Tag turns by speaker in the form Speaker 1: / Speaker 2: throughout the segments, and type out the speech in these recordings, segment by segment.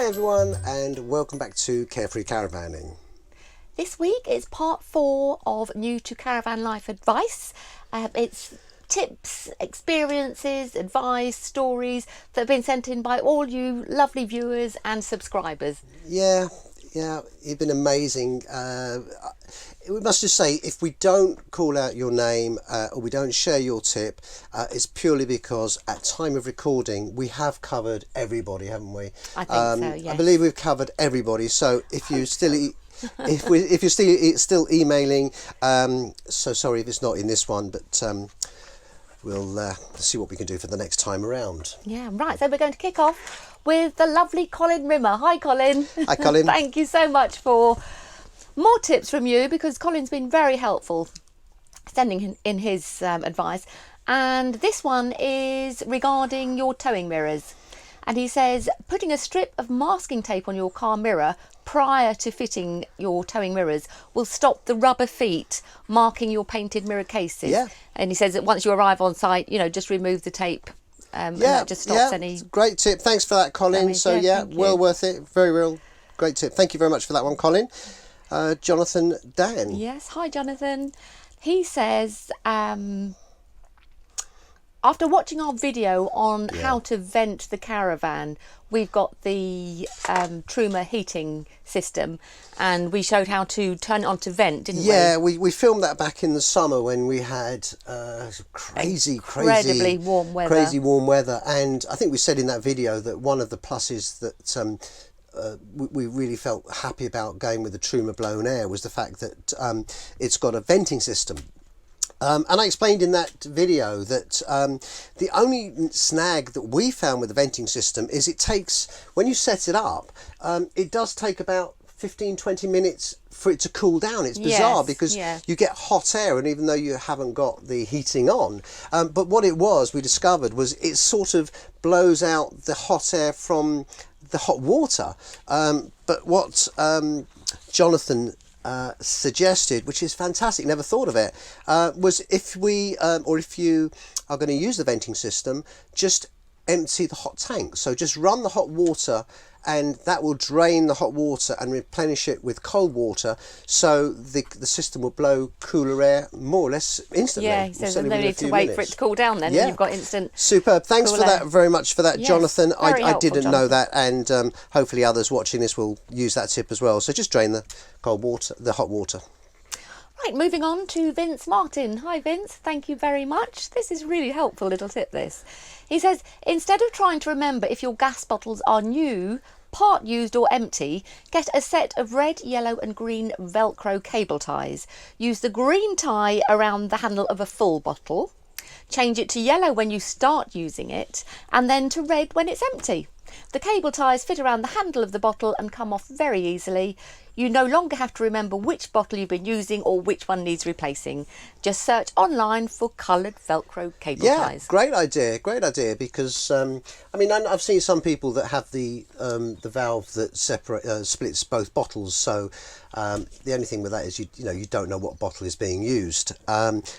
Speaker 1: everyone, and welcome back to Carefree Caravanning.
Speaker 2: This week is part 4 of New to Caravan Life Advice. It's tips, experiences, advice, stories that have been sent in by all you lovely viewers and subscribers.
Speaker 1: Yeah, you've been amazing. We must just say, if we don't call out your name or we don't share your tip, it's purely because at time of recording we have covered everybody, haven't we?
Speaker 2: I think so, yes.
Speaker 1: I believe we've covered everybody. So if you still if you're still emailing, so sorry if it's not in this one, but we'll see what we can do for the next time around.
Speaker 2: Yeah, right. So we're going to kick off with the lovely Colin Rimmer. Hi, Colin.
Speaker 1: Hi, Colin.
Speaker 2: Thank you so much for more tips from you, because Colin's been very helpful sending in his advice. And this one is regarding your towing mirrors. And he says, putting a strip of masking tape on your car mirror prior to fitting your towing mirrors will stop the rubber feet marking your painted mirror cases.
Speaker 1: Yeah.
Speaker 2: And he says that once you arrive on site, just remove the tape. And that just stops any...
Speaker 1: Great tip. Thanks for that, Colin. So well worth it. Very real. Great tip. Thank you very much for that one, Colin. Jonathan Dan.
Speaker 2: Yes. Hi, Jonathan. He says... after watching our video on how to vent the caravan, we've got the Truma heating system, and we showed how to turn it on to vent, didn't we?
Speaker 1: Yeah, we filmed that back in the summer when we had
Speaker 2: incredibly warm weather.
Speaker 1: And I think we said in that video that one of the pluses that we really felt happy about going with the Truma blown air was the fact that it's got a venting system. And I explained in that video that the only snag that we found with the venting system is it takes, when you set it up, it does take about 15-20 minutes for it to cool down. It's bizarre because you get hot air, and even though you haven't got the heating on, but what it was, we discovered, was it sort of blows out the hot air from the hot water. But what Jonathan suggested, which is fantastic, never thought of it, was if we or if you are going to use the venting system, just empty the hot tank. So just run the hot water, and that will drain the hot water and replenish it with cold water, so the system will blow cooler air more or less instantly.
Speaker 2: Yeah, so there's no need to wait for it to cool down then, and you've got instant.
Speaker 1: Superb. Thanks for that very much for that, Jonathan. I didn't know that, and hopefully others watching this will use that tip as well. So just drain the cold water, the hot water.
Speaker 2: Right, moving on to Vince Martin. Hi Vince, thank you very much. This is really helpful little tip, this. He says, instead of trying to remember if your gas bottles are new, part used or empty, get a set of red, yellow and green Velcro cable ties. Use the green tie around the handle of a full bottle. Change it to yellow when you start using it, and then to red when it's empty. The cable ties fit around the handle of the bottle and come off very easily. You no longer have to remember which bottle you've been using or which one needs replacing. Just search online for coloured Velcro cable ties.
Speaker 1: Great idea, because I mean, I've seen some people that have the valve that splits both bottles, so the only thing with that is you don't know what bottle is being used.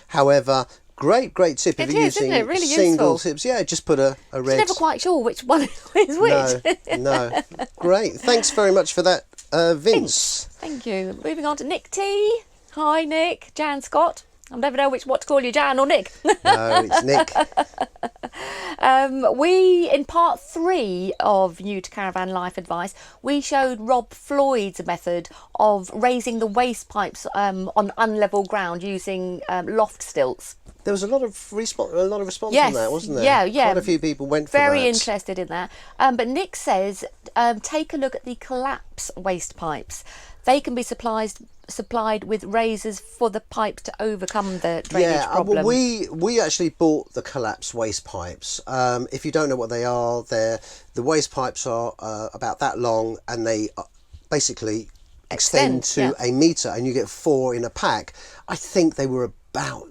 Speaker 1: However, great tip if you're using
Speaker 2: really
Speaker 1: single
Speaker 2: useful
Speaker 1: tips. Yeah, just put a red.
Speaker 2: You're never quite sure which one is which.
Speaker 1: No. Great. Thanks very much for that, Vince.
Speaker 2: Thank you. Moving on to Nick T. Hi, Nick. Jan Scott. I never know what to call you, Jan or Nick.
Speaker 1: No, it's Nick.
Speaker 2: We, in part 3 of New to Caravan Life Advice, we showed Rob Floyd's method of raising the waste pipes on unlevel ground using loft stilts.
Speaker 1: There was a lot of response on that, wasn't there?
Speaker 2: Yeah.
Speaker 1: Quite a few people went for that.
Speaker 2: Very interested in that. But Nick says, take a look at the collapse waste pipes. They can be supplied with raisers for the pipes to overcome the drainage problem.
Speaker 1: Well, we actually bought the collapse waste pipes. If you don't know what they are, the waste pipes are about that long, and they basically extend to a metre, and you get 4 in a pack. I think they were about...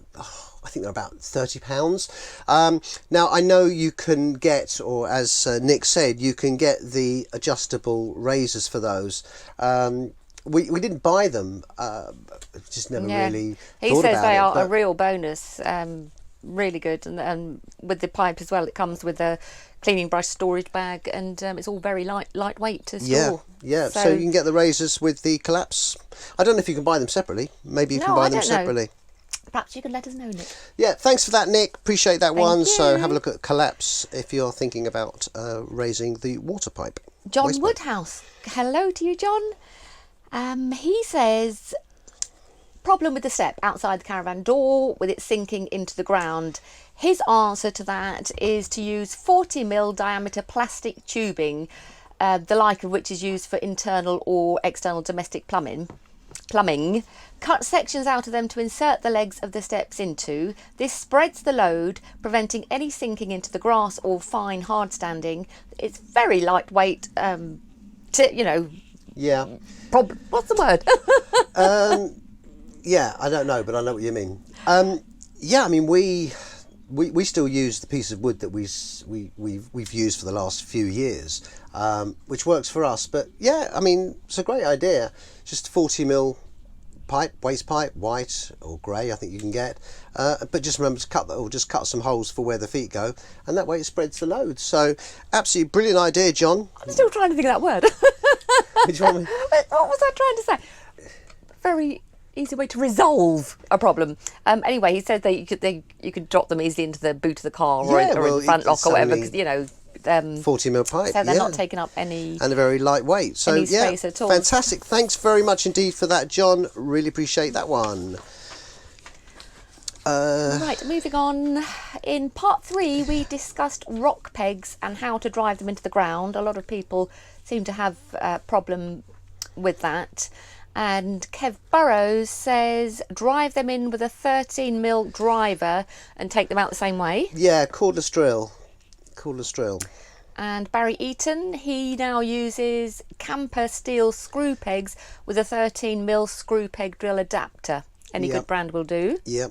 Speaker 1: they're about £30. Now, I know you can get, or as Nick said, you can get the adjustable raisers for those. We didn't buy them, just never really thought about it.
Speaker 2: He says they are a real bonus really good. And with the pipe as well, it comes with a cleaning brush storage bag, and it's all very lightweight to store.
Speaker 1: Yeah. So you can get the razors with the collapse. I don't know if you can buy them separately. Maybe you can buy them separately.
Speaker 2: Perhaps you can let us know, Nick.
Speaker 1: Yeah, thanks for that, Nick. Appreciate that one.
Speaker 2: You.
Speaker 1: So have a look at collapse if you're thinking about raising the water pipe.
Speaker 2: John Woodhouse. Hello to you, John. He says, problem with the step outside the caravan door with it sinking into the ground. His answer to that is to use 40mm diameter plastic tubing, the like of which is used for internal or external domestic plumbing. Cut sections out of them to insert the legs of the steps into. This spreads the load, preventing any sinking into the grass or fine hard standing. It's very lightweight.
Speaker 1: Yeah.
Speaker 2: What's the word?
Speaker 1: Yeah, I don't know, but I know what you mean. Yeah, I mean we still use the piece of wood that we've used for the last few years, which works for us. But yeah, I mean it's a great idea. Just 40mm pipe, waste pipe, white or grey, I think you can get. But just remember to cut some holes for where the feet go, and that way it spreads the load. So absolutely brilliant idea, John.
Speaker 2: I'm still trying to think of that word.
Speaker 1: Which one?
Speaker 2: What was I trying to say? Very easy way to resolve a problem. Anyway, he said that you could drop them easily into the boot of the car or in the front lock or whatever, because
Speaker 1: 40mm pipe,
Speaker 2: so they're not taking up any,
Speaker 1: and a very lightweight. So
Speaker 2: any space at all.
Speaker 1: Fantastic. Thanks very much indeed for that, John. Really appreciate that one.
Speaker 2: Right, moving on. In part 3, we discussed rock pegs and how to drive them into the ground. A lot of people seem to have a problem with that. And Kev Burrows says drive them in with a 13mm driver and take them out the same way.
Speaker 1: Yeah, cordless drill.
Speaker 2: And Barry Eaton, he now uses camper steel screw pegs with a 13mm screw peg drill adapter. Any good brand will do.
Speaker 1: Yep.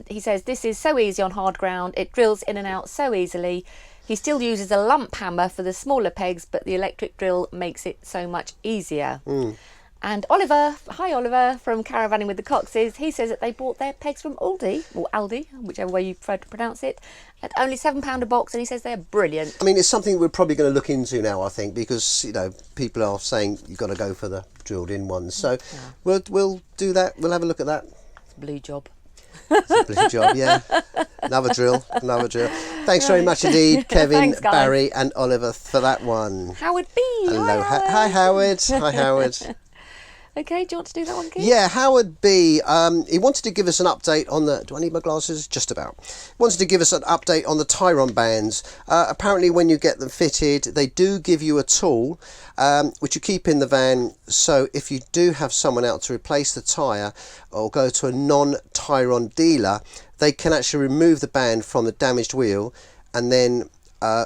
Speaker 2: He says this is so easy on hard ground. It drills in and out so easily. He still uses a lump hammer for the smaller pegs, but the electric drill makes it so much easier. And Oliver, hi Oliver, from Caravanning with the Coxes, he says that they bought their pegs from Aldi, or Aldi, whichever way you prefer to pronounce it, at only £7 a box, and he says they're brilliant.
Speaker 1: I mean, it's something we're probably going to look into now, I think, because, people are saying you've got to go for the drilled in ones. So we'll do that. We'll have a look at that.
Speaker 2: It's a blue job.
Speaker 1: It's a blue job, yeah. Another drill. Thanks very much indeed, Kevin,
Speaker 2: Thanks,
Speaker 1: Barry and Oliver for that one.
Speaker 2: Howard B.
Speaker 1: Hello. Hi, Howard. Hi, Howard.
Speaker 2: Okay, do you want to do that one, Keith?
Speaker 1: Yeah, Howard B. He wanted to give us an update on the... Do I need my glasses? Just about. He wanted to give us an update on the Tyron bands. Apparently, when you get them fitted, they do give you a tool, which you keep in the van. So if you do have someone out to replace the tyre or go to a non-Tyron dealer, they can actually remove the band from the damaged wheel, and then,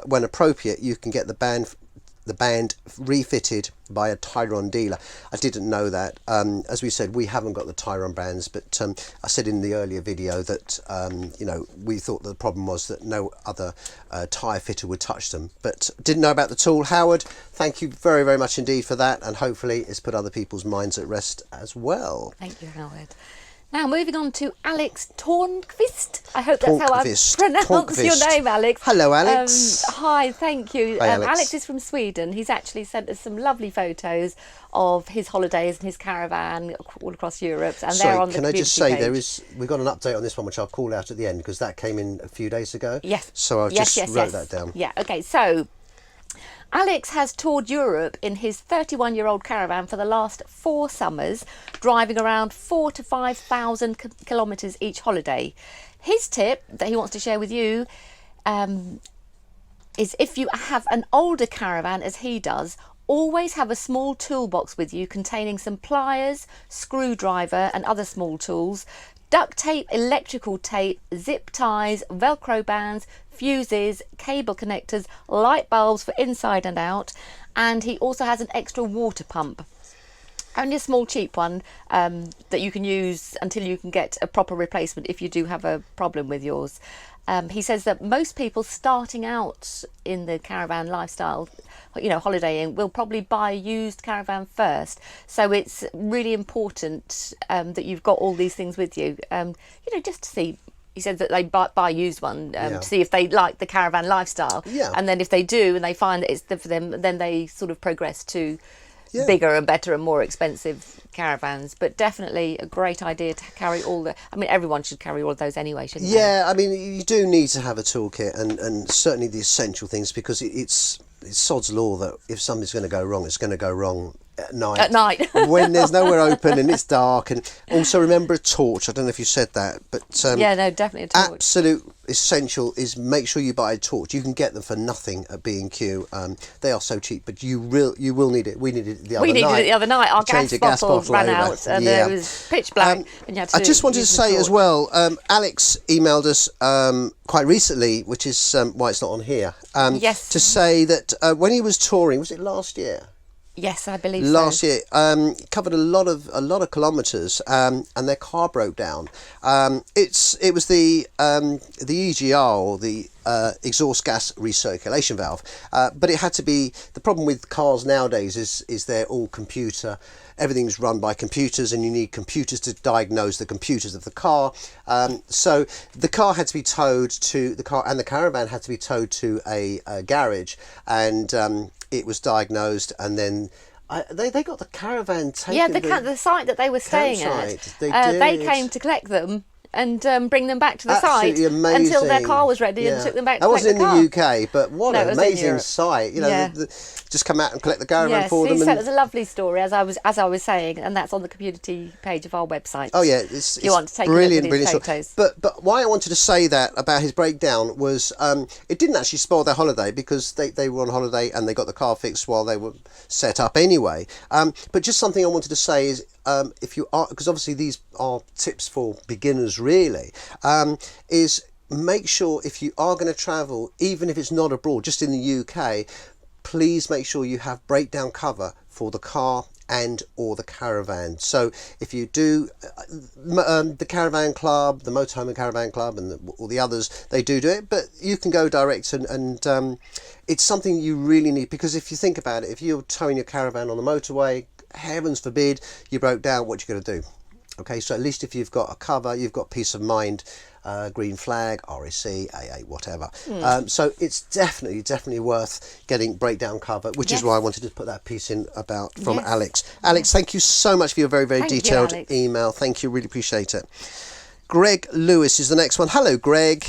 Speaker 1: when appropriate, you can get the band refitted by a Tyron dealer. I didn't know that. As we said, we haven't got the Tyron bands, but I said in the earlier video that we thought the problem was that no other tyre fitter would touch them, but didn't know about the tool. Howard, thank you very, very much indeed for that, and hopefully it's put other people's minds at rest as well.
Speaker 2: Thank you, Howard. Now, moving on to Alex Tornqvist. I hope that's how I pronounce your name, Alex.
Speaker 1: Hello, Alex.
Speaker 2: Hi, thank you.
Speaker 1: Hi, Alex.
Speaker 2: Alex is from Sweden. He's actually sent us some lovely photos of his holidays and his caravan all across Europe. And they're on the
Speaker 1: can I just say
Speaker 2: page.
Speaker 1: we've got an update on this one, which I'll call out at the end, because that came in a few days ago.
Speaker 2: Yes.
Speaker 1: So I just wrote that down.
Speaker 2: Yeah, okay, so... Alex has toured Europe in his 31-year-old caravan for the last 4 summers, driving around 4,000 to 5,000 kilometres each holiday. His tip that he wants to share with you is if you have an older caravan, as he does, always have a small toolbox with you containing some pliers, screwdriver and other small tools, duct tape, electrical tape, zip ties, Velcro bands, fuses, cable connectors, light bulbs for inside and out, and he also has an extra water pump. Only a small cheap one that you can use until you can get a proper replacement if you do have a problem with yours. He says that most people starting out in the caravan lifestyle, holidaying, will probably buy a used caravan first. So it's really important that you've got all these things with you, just to see he said that they buy a used one
Speaker 1: Yeah.
Speaker 2: to see if they like the caravan lifestyle.
Speaker 1: Yeah.
Speaker 2: And then if they do and they find that it's good for them, then they sort of progress to
Speaker 1: Yeah.
Speaker 2: bigger and better and more expensive caravans. But definitely a great idea to carry all the... I mean, everyone should carry all of those anyway, shouldn't they?
Speaker 1: Yeah, I mean, you do need to have a toolkit, and certainly the essential things, because it's sod's law that if something's going to go wrong, it's going to go wrong at night.
Speaker 2: At night.
Speaker 1: When there's nowhere open and it's dark. And also remember a torch. I don't know if you said that, but
Speaker 2: Yeah, no, definitely a torch.
Speaker 1: absolute essential is make sure you buy a torch. You can get them for nothing at B&Q. They are so cheap, but you will need it. We needed it the other night.
Speaker 2: We needed it the other night. Our
Speaker 1: Change
Speaker 2: gas
Speaker 1: the
Speaker 2: bottle ran
Speaker 1: over.
Speaker 2: out and
Speaker 1: Yeah.
Speaker 2: it was pitch black. And you had to
Speaker 1: I just wanted to
Speaker 2: use the
Speaker 1: say as
Speaker 2: torch.
Speaker 1: well, Alex emailed us quite recently, which is why it's not on here,
Speaker 2: Yes.
Speaker 1: to say that when he was touring, was it last year?
Speaker 2: Yes, I believe
Speaker 1: Last
Speaker 2: so.
Speaker 1: year, covered a lot of kilometres, and their car broke down. It was the EGR, or the exhaust gas recirculation valve, but it had to be. The problem with cars nowadays is they're all computer. Everything's run by computers, and you need computers to diagnose the computers of the car. So the car had to be towed to the car, and the caravan had to be towed to a garage, and it was diagnosed, and then they got the caravan taken.
Speaker 2: Yeah, the site that they were staying at,
Speaker 1: campsite.
Speaker 2: they came to collect them and bring them back to the
Speaker 1: Absolutely
Speaker 2: site
Speaker 1: amazing.
Speaker 2: until their car was ready and
Speaker 1: Yeah.
Speaker 2: took them back to
Speaker 1: That
Speaker 2: collect
Speaker 1: wasn't
Speaker 2: the car.
Speaker 1: in the UK, but what
Speaker 2: No, it
Speaker 1: an
Speaker 2: was in
Speaker 1: amazing
Speaker 2: Europe.
Speaker 1: sight! You know,
Speaker 2: Yeah.
Speaker 1: just come out and collect the caravan
Speaker 2: Yes,
Speaker 1: for them.
Speaker 2: so
Speaker 1: And,
Speaker 2: it was a lovely story, as I was saying, and that's on the community page of our website.
Speaker 1: oh yeah, it's
Speaker 2: you want to take
Speaker 1: brilliant,
Speaker 2: a look at his
Speaker 1: brilliant
Speaker 2: photos.
Speaker 1: story. But why I wanted to say that about his breakdown was it didn't actually spoil their holiday, because they were on holiday and they got the car fixed while they were set up anyway. But just something I wanted to say is, if you are, because obviously these are tips for beginners really, is make sure if you are going to travel, even if it's not abroad, just in the UK, please make sure you have breakdown cover for the car and or the caravan. So if you do the Caravan Club, the Motorhome and Caravan Club, and all the others, they do it, but you can go direct, and it's something you really need, because if you think about it, if you're towing your caravan on the motorway, heavens forbid you broke down, what you're going to do? Okay, so at least if you've got a cover, you've got peace of mind. Green flag, RSC, AA, whatever. So it's definitely worth getting breakdown cover, which is why I wanted to put that piece in about from
Speaker 2: Yes.
Speaker 1: Alex. Alex, thank you so much for your very, very
Speaker 2: Thank you,
Speaker 1: detailed
Speaker 2: Alex.
Speaker 1: email. Thank you, really appreciate it. Greg Lewis is the next one. Hello, Greg.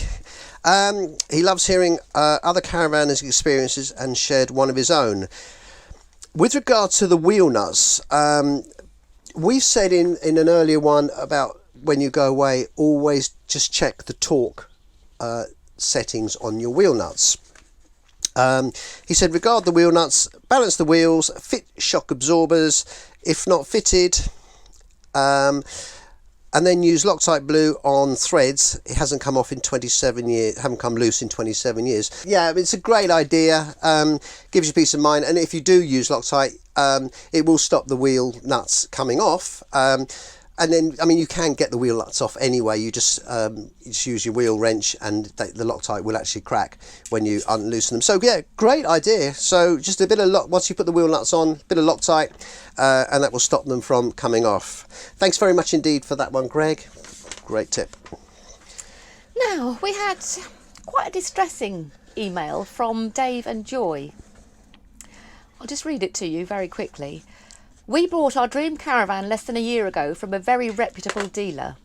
Speaker 1: He loves hearing other caravanners' experiences and shared one of his own. With regard to the wheel nuts, we've said in an earlier one about when you go away, always just check the torque settings on your wheel nuts. He said, regard the wheel nuts, balance the wheels, fit shock absorbers, if not fitted, and then use Loctite blue on threads. It hasn't come off in 27 years, haven't come loose in 27 years. Yeah, it's a great idea, gives you peace of mind, and if you do use Loctite, it will stop the wheel nuts coming off. And then, I mean, you can get the wheel nuts off anyway. You just use your wheel wrench, and the Loctite will actually crack when you unloosen them. So yeah, great idea. So just a bit of once you put the wheel nuts on, a bit of Loctite, and that will stop them from coming off. Thanks very much indeed for that one, Greg. Great tip.
Speaker 2: Now, we had quite a distressing email from Dave and Joy. I'll just read it to you very quickly. We bought our dream caravan less than a year ago from a very reputable dealer.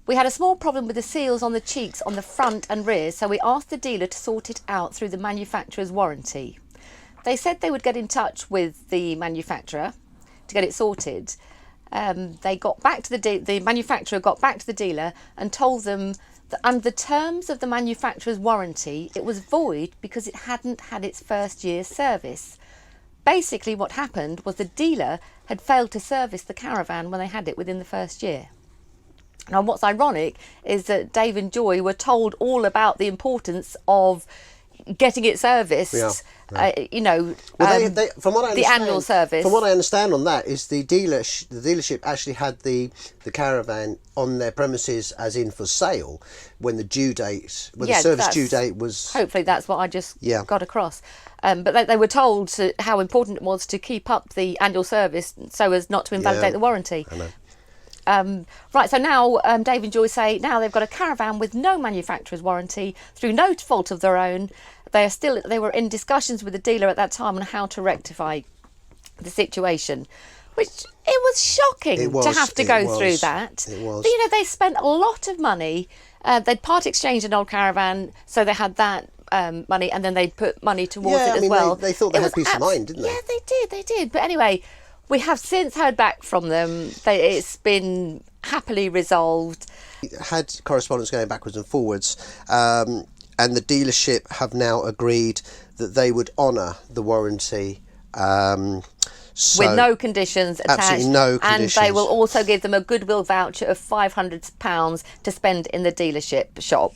Speaker 2: We had a small problem with the seals on the cheeks on the front and rear, so we asked the dealer to sort it out through the manufacturer's warranty. They said they would get in touch with the manufacturer to get it sorted. They got back to the manufacturer got back to the dealer and told them that under the terms of the manufacturer's warranty, it was void because it hadn't had its first year's service. Basically, what happened was the dealer had failed to service the caravan when they had it within the first year. Now, what's ironic is that Dave and Joy were told all about the importance of getting it serviced.
Speaker 1: Yeah, right.
Speaker 2: Well,
Speaker 1: From what I
Speaker 2: the
Speaker 1: understand,
Speaker 2: annual service.
Speaker 1: From what I understand on that is the dealership actually had the caravan on their premises, as in for sale, when the service due date was.
Speaker 2: Hopefully, that's what I just
Speaker 1: Yeah.
Speaker 2: got across. But they were told how important it was to keep up the annual service so as not to invalidate the warranty.
Speaker 1: I know.
Speaker 2: Right, so now Dave and Joy say now they've got a caravan with no manufacturer's warranty through no fault of their own. They were in discussions with the dealer at that time on how to rectify the situation, which it was shocking to have to go through that.
Speaker 1: It was.
Speaker 2: But, you know, they spent a lot of money. They'd part exchanged an old caravan, so they had that money, and then they put money towards it as well.
Speaker 1: They thought they had peace of mind, didn't they?
Speaker 2: Yeah, they did. But anyway, we have since heard back from them. It's been happily resolved.
Speaker 1: Had correspondence going backwards and forwards, and the dealership have now agreed that they would honour the warranty.
Speaker 2: With no conditions attached.
Speaker 1: Absolutely no conditions.
Speaker 2: And they will also give them a goodwill voucher of £500 to spend in the dealership shop.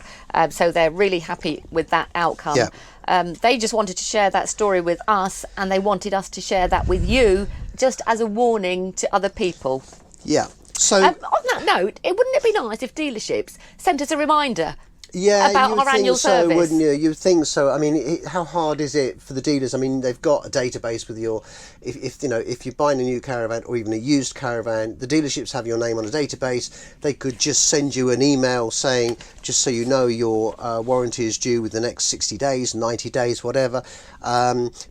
Speaker 2: So they're really happy with that outcome.
Speaker 1: Yeah.
Speaker 2: They just wanted to share that story with us, and they wanted us to share that with you, just as a warning to other people.
Speaker 1: Yeah. So
Speaker 2: on that note, wouldn't it be nice if dealerships sent us a reminder?
Speaker 1: Yeah,
Speaker 2: about
Speaker 1: you would
Speaker 2: our annual
Speaker 1: think so,
Speaker 2: service,
Speaker 1: wouldn't you? You'd think so. I mean, how hard is it for the dealers? I mean, they've got a database with your, if you're buying a new caravan or even a used caravan, the dealerships have your name on a database. They could just send you an email saying, just so you know, your warranty is due with the next 60 days, 90 days, whatever,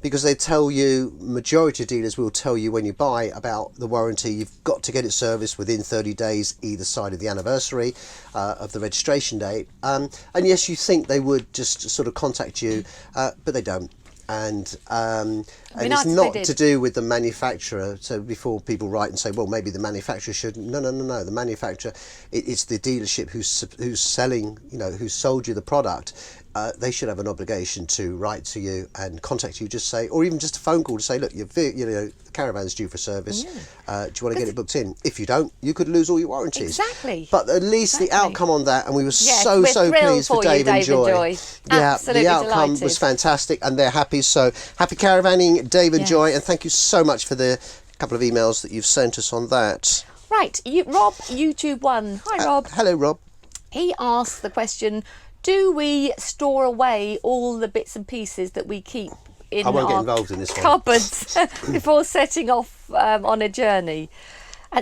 Speaker 1: because they tell you, majority of dealers will tell you when you buy about the warranty, you've got to get it serviced within 30 days either side of the anniversary of the registration date. And yes, you think they would just sort of contact you, but they don't. And it's not to do with the manufacturer. So before people write and say, well, maybe the manufacturer should. No. The manufacturer, it's the dealership who's selling, who's sold you the product. They should have an obligation to write to you and contact you, just say, or even just a phone call to say, look, the caravan's due for service. Yeah. Do you want to get it booked in? If you don't, you could lose all your warranties.
Speaker 2: Exactly.
Speaker 1: But at least the outcome on that, and we were so pleased for
Speaker 2: Dave
Speaker 1: and Joy. Yeah,
Speaker 2: absolutely
Speaker 1: the outcome
Speaker 2: delighted.
Speaker 1: was fantastic, and they're happy. So happy caravanning, Dave and Joy, and thank you so much for the couple of emails that you've sent us on that.
Speaker 2: Right, Rob, YouTube 1. Hi, Rob.
Speaker 1: Hello, Rob.
Speaker 2: He asked the question, do we store away all the bits and pieces that we keep in
Speaker 1: I won't get
Speaker 2: our
Speaker 1: involved in this one.
Speaker 2: cupboards before setting off on a journey?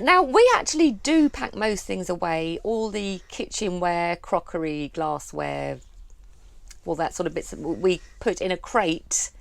Speaker 2: Now, we actually do pack most things away, all the kitchenware, crockery, glassware, all that sort of bits we put in a crate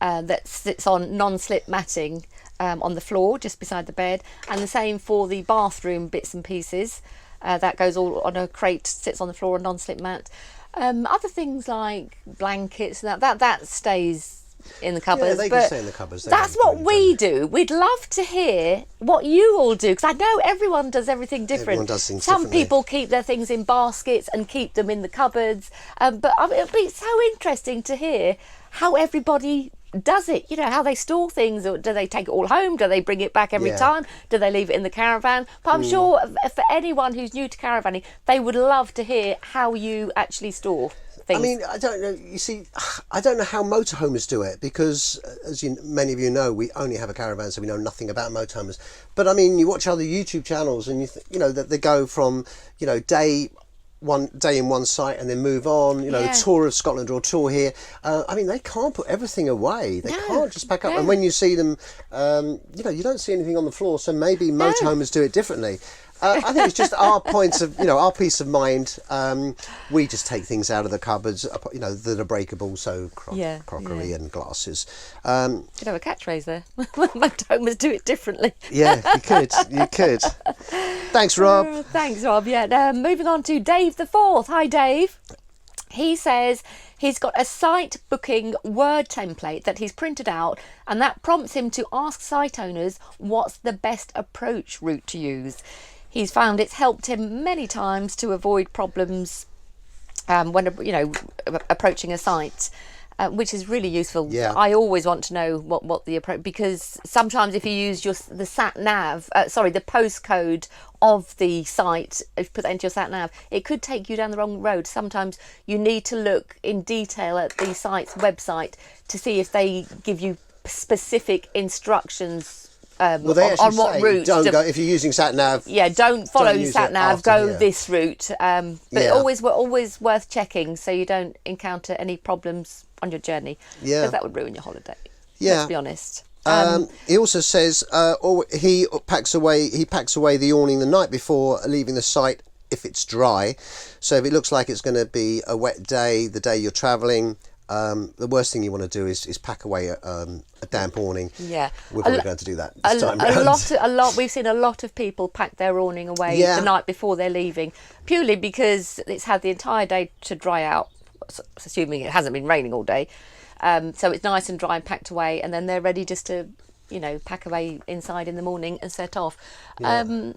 Speaker 2: that sits on non-slip matting on the floor just beside the bed, and the same for the bathroom bits and pieces. That goes all on a crate, sits on the floor, a non-slip mat. Other things like blankets, that stays in the cupboards.
Speaker 1: Yeah, they can stay in the cupboards.
Speaker 2: That's what we do. We'd love to hear what you all do, because I know everyone does everything different.
Speaker 1: Everyone does things
Speaker 2: Some
Speaker 1: differently.
Speaker 2: people keep their things in baskets and keep them in the cupboards. But it'd be so interesting to hear how everybody does it, how they store things, or do they take it all home, do they bring it back every time, do they leave it in the caravan? But I'm sure for anyone who's new to caravanning, they would love to hear how you actually store things.
Speaker 1: I mean, I don't know, you see, I don't know how motorhomes do it, because as many of you know, we only have a caravan, so we know nothing about motorhomes. But I mean, you watch other YouTube channels and that they go from one day in one site and then move on, tour of Scotland or tour here. I mean, they can't put everything away. They can't just pack up. And when you see them, you don't see anything on the floor. So maybe motorhomes do it differently. I think it's just our points of, our peace of mind. We just take things out of the cupboards, that are breakable, so crockery and glasses.
Speaker 2: You could have a catchphrase there. Motorhomes do it differently.
Speaker 1: Yeah, you could. Thanks, Rob.
Speaker 2: Thanks, Rob. Yeah. Moving on to Dave the Fourth. Hi, Dave. He says he's got a site booking Word template that he's printed out, and that prompts him to ask site owners what's the best approach route to use. He's found it's helped him many times to avoid problems when approaching a site, which is really useful.
Speaker 1: Yeah.
Speaker 2: I always want to know what the approach, because sometimes if you use the sat nav, the postcode of the site, if you put that into your sat nav, it could take you down the wrong road. Sometimes you need to look in detail at the site's website to see if they give you specific instructions. On what route.
Speaker 1: Don't go if you're using sat nav.
Speaker 2: Yeah, don't follow sat nav. Go this route. But always worth checking so you don't encounter any problems on your journey. Yeah, because that would ruin your holiday.
Speaker 1: Yeah,
Speaker 2: let's be honest.
Speaker 1: He also says he packs away the awning the night before leaving the site if it's dry. So if it looks like it's going to be a wet day, the day you're travelling, the worst thing you want to do is pack away a damp awning.
Speaker 2: Yeah,
Speaker 1: we're probably going to do that this time round.
Speaker 2: We've seen a lot of people pack their awning away the night before they're leaving, purely because it's had the entire day to dry out, assuming it hasn't been raining all day. So it's nice and dry and packed away, and then they're ready just to, pack away inside in the morning and set off. Where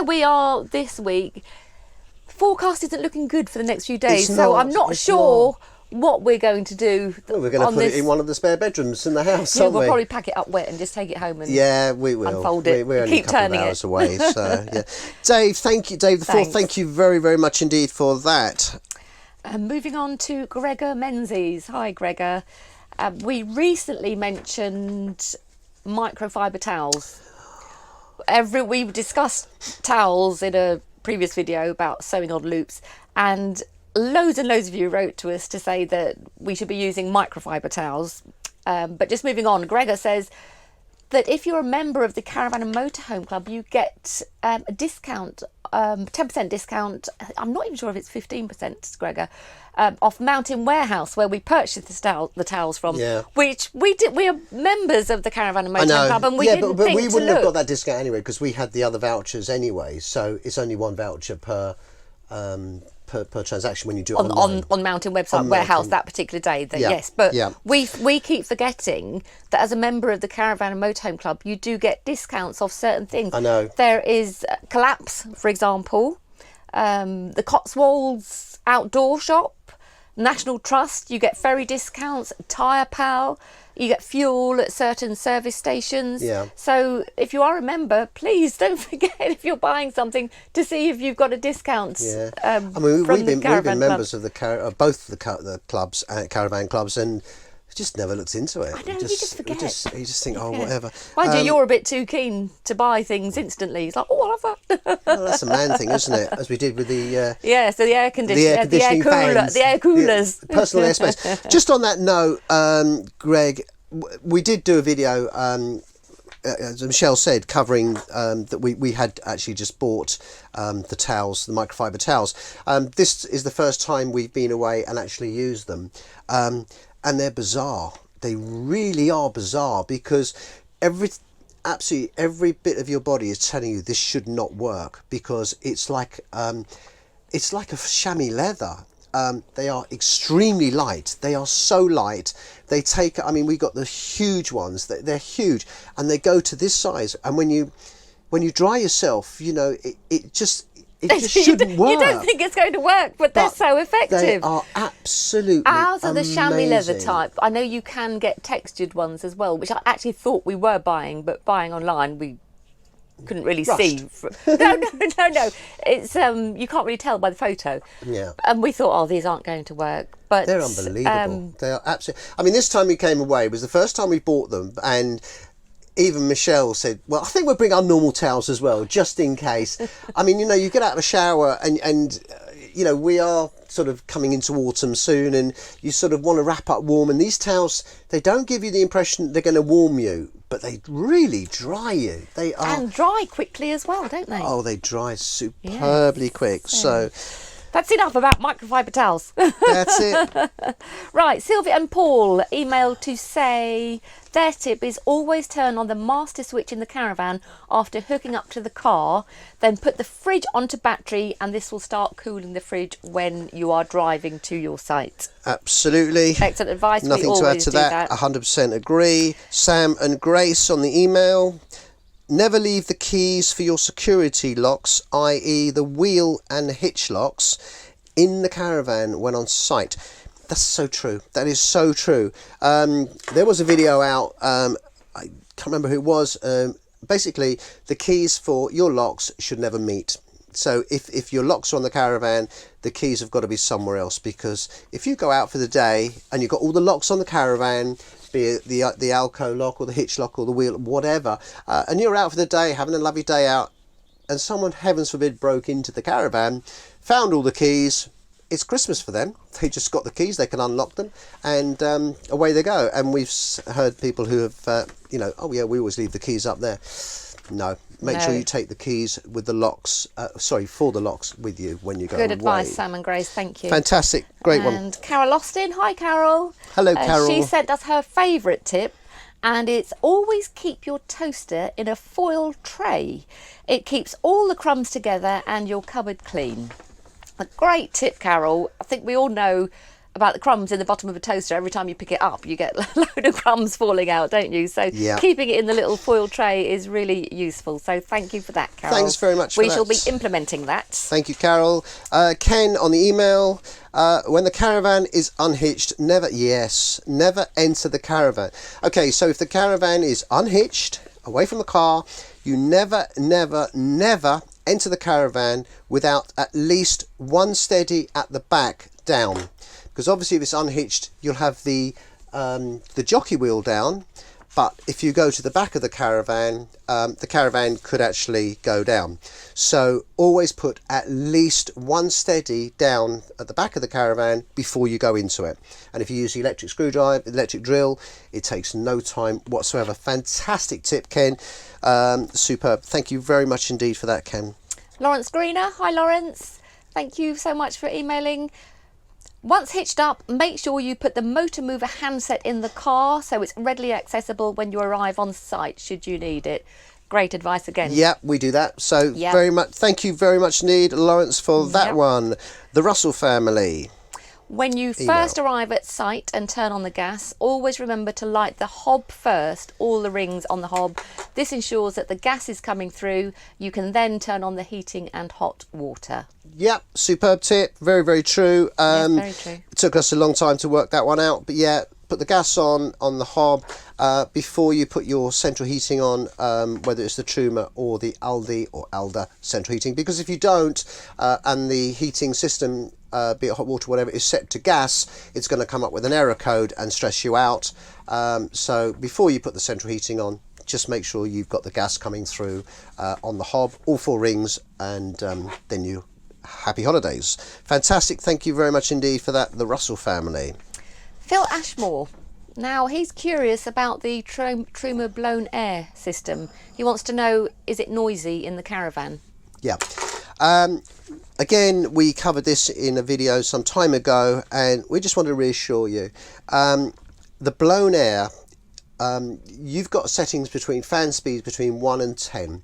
Speaker 2: we are this week, forecast isn't looking good for the next few days, I'm not sure what we're going to do.
Speaker 1: Well, we're going to put it in one of the spare bedrooms in the house,
Speaker 2: aren't we? We'll probably pack it up wet and just take it home and
Speaker 1: we will
Speaker 2: unfold it.
Speaker 1: We're only
Speaker 2: keep
Speaker 1: a couple
Speaker 2: turning
Speaker 1: of hours
Speaker 2: it
Speaker 1: away. So Dave, thank you, Dave the Fourth. Thank you very, very much indeed for that.
Speaker 2: Moving on to Gregor Menzies. Hi, Gregor. We recently mentioned microfiber towels. We discussed towels in a previous video about sewing on loops, and loads of you wrote to us to say that we should be using microfiber towels. But just moving on, Gregor says that if you're a member of the Caravan and Motorhome Club, you get a discount, 10% discount. I'm not even sure if it's 15%, Gregor, off Mountain Warehouse, where we purchased the towels from. Which we did. We are members of the Caravan and Motorhome Club, and we didn't
Speaker 1: but
Speaker 2: think
Speaker 1: we wouldn't
Speaker 2: to
Speaker 1: have
Speaker 2: look.
Speaker 1: got that discount anyway because we had the other vouchers anyway. So it's only one voucher per transaction when you do it
Speaker 2: on Mountain website warehouse that particular day. We keep forgetting that as a member of the Caravan and Motorhome Club, you do get discounts off certain things.
Speaker 1: I know
Speaker 2: there is Collapse, for example, the Cotswolds Outdoor Shop, National Trust. You get ferry discounts, Tyre Pal. You get fuel at certain service stations. So if you are a member, please don't forget, if you're buying something, to see if you've got a discount.
Speaker 1: We've been members of both the clubs, caravan clubs, and just never looked into it.
Speaker 2: I know, you just forget.
Speaker 1: You just think, whatever.
Speaker 2: Mind you, you're a bit too keen to buy things instantly. It's like, I'll have that.
Speaker 1: Well, that's a man thing, isn't it? As we did with the
Speaker 2: so the air conditioning, the air coolers,
Speaker 1: personal airspace. Just on that note, Greg, we did do a video, as Michelle said, covering that we had actually just bought the towels, the microfiber towels. This is the first time we've been away and actually used them. And they're bizarre. They really are bizarre, because absolutely every bit of your body is telling you this should not work, because it's like a chamois leather. They are extremely light. They are so light. They take, we got the huge ones. They're huge, and they go to this size. And when you dry yourself, it just shouldn't work.
Speaker 2: You don't think it's going to work, but they're so effective.
Speaker 1: They are absolutely
Speaker 2: Ours are the chamois leather
Speaker 1: amazing.
Speaker 2: type. I know you can get textured ones as well, which I actually thought we were buying, but buying online we couldn't really see. No. It's you can't really tell by the photo. And we thought, these aren't going to work, but
Speaker 1: they're unbelievable. They are absolutely. This time we came away was the first time we bought them, and even Michelle said, well, I think we'll bring our normal towels as well, just in case. You get out of a shower and we are sort of coming into autumn soon, and you sort of want to wrap up warm, and these towels, they don't give you the impression they're going to warm you, but they really dry you. They are,
Speaker 2: and dry quickly as well, don't they?
Speaker 1: Oh, they dry superbly quick. So
Speaker 2: that's enough about microfiber towels.
Speaker 1: That's it.
Speaker 2: Right, Sylvia and Paul emailed to say their tip is always turn on the master switch in the caravan after hooking up to the car, then put the fridge onto battery, and this will start cooling the fridge when you are driving to your site.
Speaker 1: Absolutely.
Speaker 2: Excellent advice.
Speaker 1: Nothing to add to that. 100% agree. Sam and Grace on the email. Never leave the keys for your security locks, i.e. the wheel and hitch locks, in the caravan when on site. That's so true. That is so true. There was a video out, I can't remember who it was. Basically, the keys for your locks should never meet. So if your locks are on the caravan, the keys have got to be somewhere else, because if you go out for the day and you've got all the locks on the caravan, be it the Alco lock or the hitch lock or the wheel, whatever, and you're out for the day, having a lovely day out, and someone, heavens forbid, broke into the caravan, found all the keys, it's Christmas for them. They just got the keys, they can unlock them, and away they go. And we've heard people who have, you know, oh yeah, we always leave the keys up there. No, make sure you take the keys with the locks, for the locks with you when you go away.
Speaker 2: Good advice, Sam and Grace, thank you.
Speaker 1: Fantastic, great one.
Speaker 2: And Carol Austin, hi Carol.
Speaker 1: Hello, Carol.
Speaker 2: She sent us her favourite tip, and it's always keep your toaster in a foil tray. It keeps all the crumbs together and your cupboard clean. A great tip, Carol. I think we all know about the crumbs in the bottom of a toaster. Every time you pick it up, you get a load of crumbs falling out, don't you? So keeping it in the little foil tray is really useful. So thank you for that, Carol.
Speaker 1: Thanks very much for that.
Speaker 2: We shall be implementing that.
Speaker 1: Thank you, Carol. Ken on the email, when the caravan is unhitched, never enter the caravan. Okay, so if the caravan is unhitched, away from the car, you never enter the caravan without at least one steady at the back down. Because obviously if it's unhitched, you'll have the jockey wheel down, but if you go to the back of the caravan could actually go down. So always put at least one steady down at the back of the caravan before you go into it. And if you use the electric screwdriver, electric drill, it takes no time whatsoever. Fantastic tip, Ken. Superb. Thank you very much indeed for that, Ken.
Speaker 2: Laurence Brina, hi Laurence. Thank you so much for emailing. Once hitched up, make sure you put the motor mover handset in the car so it's readily accessible when you arrive on site should you need it. Great advice again.
Speaker 1: Yeah, we do that. So very much, thank you very much indeed, Laurence, for that one. The Russell family.
Speaker 2: When you first arrive at site and turn on the gas, always remember to light the hob first, all the rings on the hob. This ensures that the gas is coming through. You can then turn on the heating and hot water.
Speaker 1: Yep, superb tip. Very, very true.
Speaker 2: Yes, very true.
Speaker 1: It took us a long time to work that one out, but yeah, put the gas on the hob before you put your central heating on, whether it's the Truma or the Aldi or Alda central heating, because if you don't, and the heating system, be it hot water, whatever, is set to gas, it's going to come up with an error code and stress you out. So before you put the central heating on, just make sure you've got the gas coming through on the hob, all four rings, and then you happy holidays. Fantastic. Thank you very much indeed for that, the Russell family.
Speaker 2: Phil Ashmore. Now, he's curious about the Truma blown air system. He wants to know, is it noisy in the caravan?
Speaker 1: Yeah. Again, we covered this in a video some time ago, and we just want to reassure you. The blown air, you've got settings between fan speeds between 1 and 10,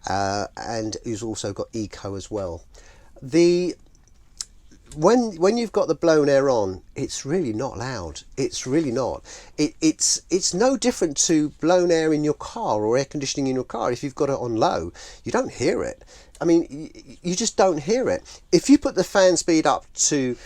Speaker 1: and you've also got eco as well. When you've got the blown air on, it's really not loud. It's really not. It's no different to blown air in your car or air conditioning in your car. If you've got it on low, you don't hear it. I mean, you just don't hear it. If you put the fan speed up to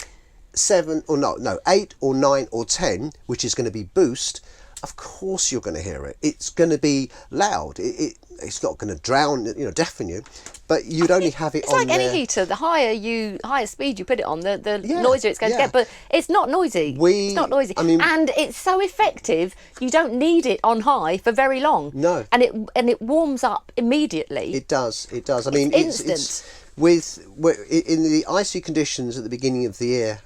Speaker 1: 8 or 9 or 10, which is going to be boost, of course you're going to hear it. It's going to be loud. It's not going to drown, deafen you, but you'd only have it on there.
Speaker 2: It's like any heater. The higher speed you put it on, the noisier it's going to get. But it's not noisy. It's not noisy. I mean, and it's so effective. You don't need it on high for very long. No. And it warms up immediately.
Speaker 1: It does. It does. I mean,
Speaker 2: instant.
Speaker 1: In the icy conditions at the beginning of the year,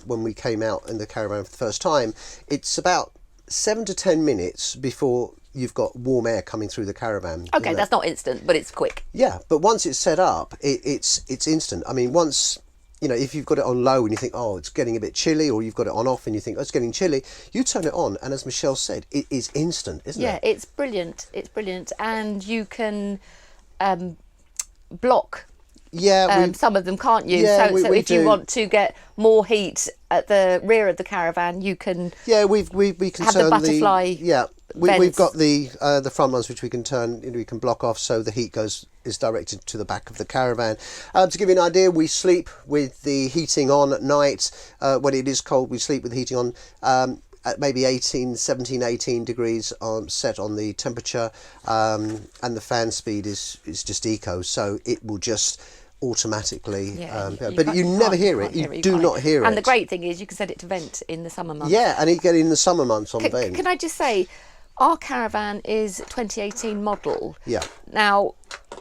Speaker 1: when we came out in the caravan for the first time, it's about 7 to 10 minutes before you've got warm air coming through the caravan.
Speaker 2: Okay, that's not instant, but it's quick.
Speaker 1: Yeah, but once it's set up, it's instant. I mean, once, if you've got it on low and you think, oh, it's getting a bit chilly, or you've got it on off and you think, oh, it's getting chilly, you turn it on, and as Michelle said, it is instant, isn't it?
Speaker 2: Yeah, it's brilliant. It's brilliant. And you can block some of them, can't you?
Speaker 1: Yeah,
Speaker 2: so if you want to get more heat at the rear of the caravan, you can.
Speaker 1: Yeah, we can
Speaker 2: have
Speaker 1: turn
Speaker 2: the butterfly.
Speaker 1: We've got the front ones which we can turn. We can block off so the heat is directed to the back of the caravan. To give you an idea, we sleep with the heating on at night. When it is cold, we sleep with the heating on. At maybe 17, 18 degrees set on the temperature, and the fan speed is just eco, so it will just automatically but you never hear it. You do not hear it.
Speaker 2: And the great thing is you can set it to vent in the summer months.
Speaker 1: Yeah, and you get it in the summer months on vent.
Speaker 2: Can I just say, our caravan is 2018 model.
Speaker 1: Yeah.
Speaker 2: Now,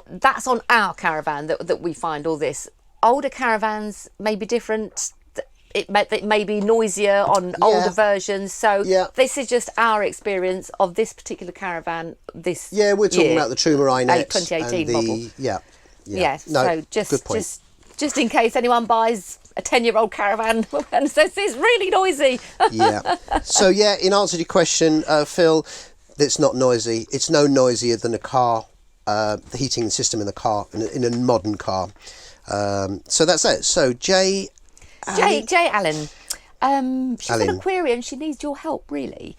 Speaker 2: that's on our caravan that we find all this. Older caravans may be different. it may be noisier on older versions. So this is just our experience of this particular caravan this
Speaker 1: Yeah, we're talking
Speaker 2: year.
Speaker 1: about the Truma Inet
Speaker 2: 2018 model.
Speaker 1: Yeah.
Speaker 2: Yes,
Speaker 1: No,
Speaker 2: so
Speaker 1: good point.
Speaker 2: just in case anyone buys a 10-year-old caravan and says it's really noisy.
Speaker 1: Yeah. So yeah, in answer to your question, Phil, it's not noisy. It's no noisier than a car, the heating system in the car, in a modern car. So that's it. So Jay
Speaker 2: Allen. She's got a query and she needs your help, really.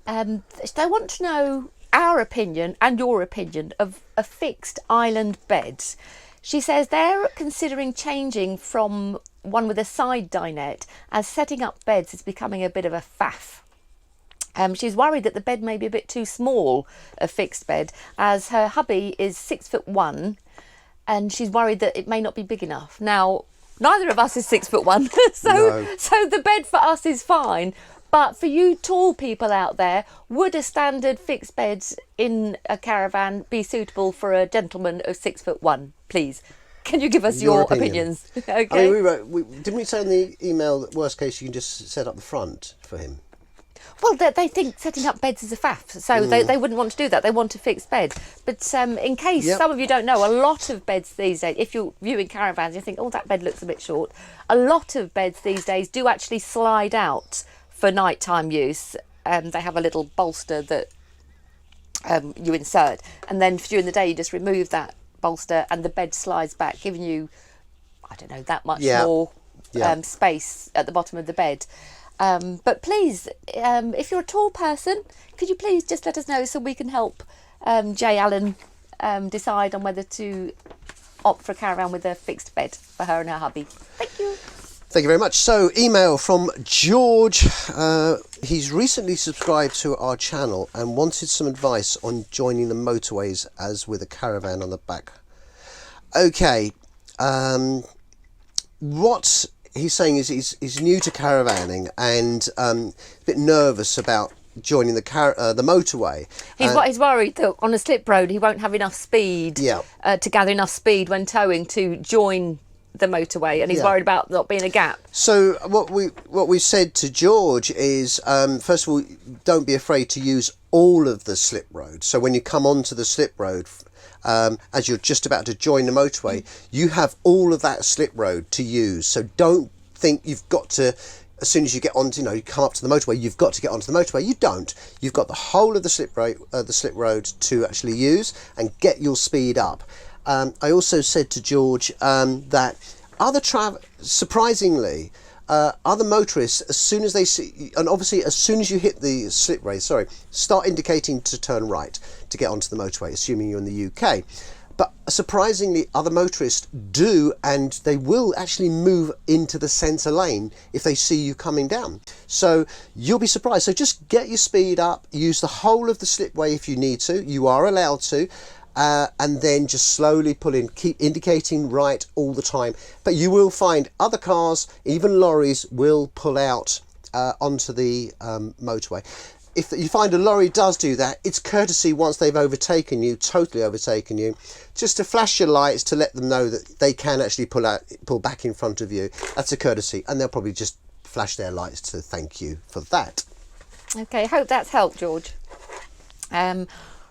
Speaker 2: They want to know our opinion and your opinion of a fixed island bed. She says they're considering changing from one with a side dinette, as setting up beds is becoming a bit of a faff. She's worried that the bed may be a bit too small, a fixed bed, as her hubby is 6'1", and she's worried that it may not be big enough. Now, neither of us is 6'1", so the bed for us is fine. But for you tall people out there, would a standard fixed bed in a caravan be suitable for a gentleman of 6'1"? Please, can you give us your opinions? Okay.
Speaker 1: I mean, didn't we say in the email that worst case you can just set up the front for him?
Speaker 2: Well, they think setting up beds is a faff, so they wouldn't want to do that. They want a fixed bed. But in case some of you don't know, a lot of beds these days, if you're viewing caravans, you think, oh, that bed looks a bit short. A lot of beds these days do actually slide out for nighttime use. They have a little bolster that you insert, and then during the day you just remove that bolster and the bed slides back, giving you, I don't know, that much more space at the bottom of the bed. But please, if you're a tall person, could you please just let us know so we can help Jay Allen decide on whether to opt for a caravan with a fixed bed for her and her hubby. Thank you.
Speaker 1: Thank you very much. So, email from George. He's recently subscribed to our channel and wanted some advice on joining the motorways as with a caravan on the back. Okay, what he's saying is he's new to caravanning and a bit nervous about joining the motorway.
Speaker 2: He's worried that on a slip road he won't have enough speed to gather enough speed when towing to join the motorway, and he's worried about not being a gap. So
Speaker 1: what we said to George is, first of all, don't be afraid to use all of the slip road. So when you come onto the slip road, as you're just about to join the motorway, you have all of that slip road to use. So don't think you've got to, as soon as you get onto, you come up to the motorway, you've got to get onto the motorway. You don't. You've got the whole of the slip road to actually use and get your speed up. I also said to George that surprisingly, other motorists, as soon as they see, and obviously as soon as you hit the slip rail, start indicating to turn right to get onto the motorway, assuming you're in the UK. But surprisingly, other motorists do, and they will actually move into the centre lane if they see you coming down. So you'll be surprised. So just get your speed up, use the whole of the slipway if you need to. You are allowed to. And then just slowly pull in, keep indicating right all the time. But you will find other cars, even lorries, will pull out onto the motorway. If you find a lorry does do that, it's courtesy once they've overtaken you, totally overtaken you, just to flash your lights to let them know that they can actually pull back in front of you. That's a courtesy, and they'll probably just flash their lights to thank you for that.
Speaker 2: Okay, hope that's helped, George.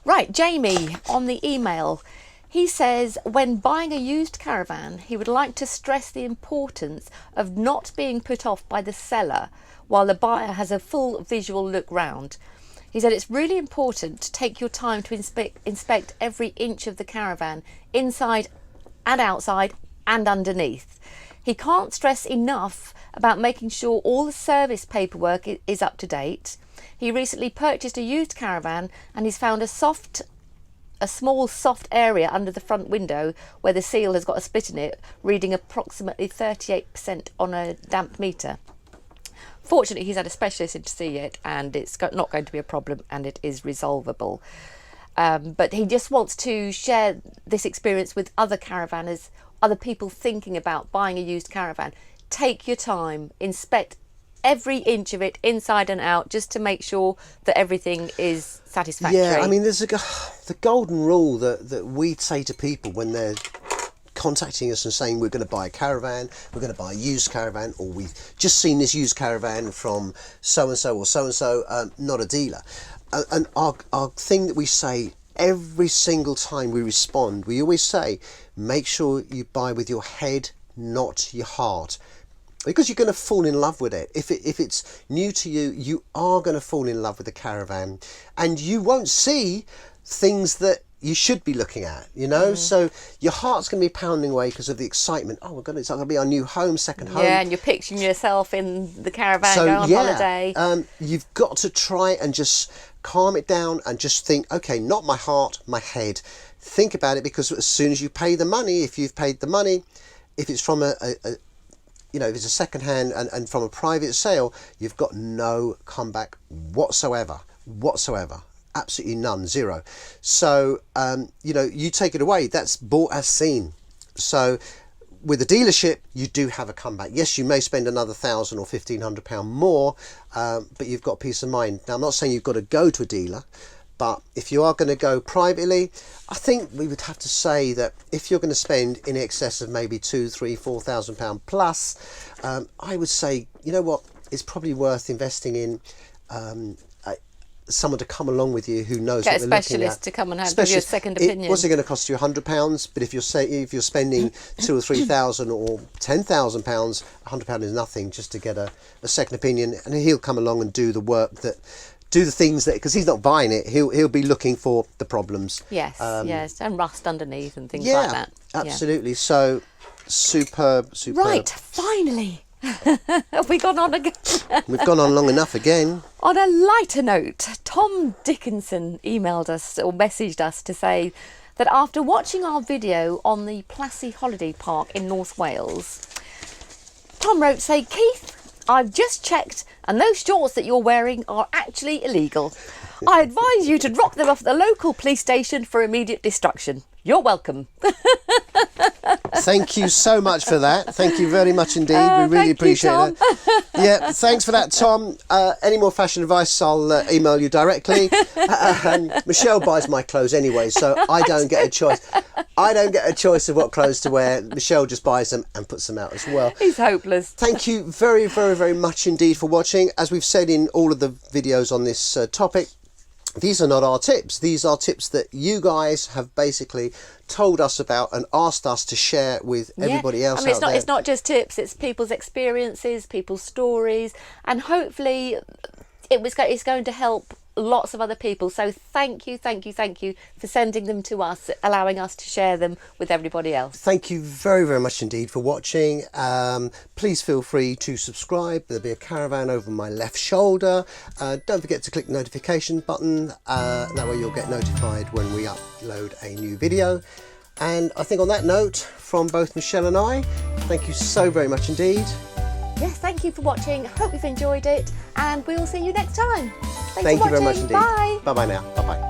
Speaker 2: Right, Jamie, on the email, he says when buying a used caravan, he would like to stress the importance of not being put off by the seller while the buyer has a full visual look round. He said it's really important to take your time to inspect every inch of the caravan, inside and outside and underneath. He can't stress enough about making sure all the service paperwork is up to date. He recently purchased a used caravan and he's found a small soft area under the front window where the seal has got a split in it, reading approximately 38% on a damp meter. Fortunately, he's had a specialist in to see it and it's not going to be a problem and it is resolvable. But he just wants to share this experience with other caravanners, other people thinking about buying a used caravan. Take your time, inspect every inch of it inside and out, just to make sure that everything is satisfactory.
Speaker 1: Yeah, I mean, there's the golden rule that we'd say to people when they're contacting us and saying we're going to buy a caravan, we're going to buy a used caravan, or we've just seen this used caravan from so-and-so or so-and-so, not a dealer. And our thing that we say every single time we respond, we always say, make sure you buy with your head, not your heart. Because you're going to fall in love with it. If it's new to you, you are going to fall in love with the caravan, and you won't see things that you should be looking at, you know. So your heart's going to be pounding away because of the excitement. Oh my God, it's going to be our new home, second home.
Speaker 2: Yeah, and you're picturing yourself in the caravan going on holiday.
Speaker 1: You've got to try and just calm it down and just think, okay, not my heart, my head. Think about it, because as soon as you pay the money, if you've paid the money, if it's from if it's a second hand and from a private sale, you've got no comeback whatsoever. Absolutely none, zero. So, you take it away, that's bought as seen. So with a dealership, you do have a comeback. Yes, you may spend another £1,000 or £1,500 more, but you've got peace of mind. Now, I'm not saying you've got to go to a dealer, but if you are going to go privately, I think we would have to say that if you're going to spend in excess of maybe £2,000, £3,000, £4,000 plus, I would say, you know what, it's probably worth investing in someone to come along with you who knows what they're looking at. Get a specialist
Speaker 2: to come and give you a second opinion.
Speaker 1: What's it going to cost you? £100, but if you're spending £2,000 or £3,000 or £10,000, £100 is nothing just to get a second opinion, and he'll come along and do the work do the things that, because he's not buying it, he'll be looking for the problems.
Speaker 2: Yes, and rust underneath and things like that.
Speaker 1: Absolutely. So superb.
Speaker 2: Right, finally. Have we gone on again?
Speaker 1: We've gone on long enough again.
Speaker 2: On a lighter note, Tom Dickinson emailed us or messaged us to say that after watching our video on the Plassey Holiday Park in North Wales, Tom wrote, say, Keith, I've just checked and those shorts that you're wearing are actually illegal. I advise you to drop them off at the local police station for immediate destruction. You're welcome.
Speaker 1: Thank you so much for that. Thank you very much indeed. We really appreciate that. Yeah, thanks for that, Tom. Any more fashion advice, I'll email you directly. Michelle buys my clothes anyway, so I don't get a choice. I don't get a choice of what clothes to wear. Michelle just buys them and puts them out as well.
Speaker 2: He's hopeless.
Speaker 1: Thank you very, very, very much indeed for watching. As we've said in all of the videos on this topic, these are not our tips. These are tips that you guys have basically told us about and asked us to share with everybody else out there.
Speaker 2: It's not just tips, it's people's experiences, people's stories, and hopefully it's going to help lots of other people. So thank you for sending them to us, allowing us to share them with everybody else.
Speaker 1: Thank you very, very much indeed for watching. Please feel free to subscribe. There'll be a caravan over my left shoulder. Don't forget to click the notification button. That way you'll get notified when we upload a new video. And I think on that note, from both Michelle and I, thank you so very much indeed.
Speaker 2: Yes, thank you for watching. Hope you've enjoyed it, and we'll see you next time.
Speaker 1: Thank you very much indeed.
Speaker 2: Bye.
Speaker 1: Bye-bye now. Bye-bye.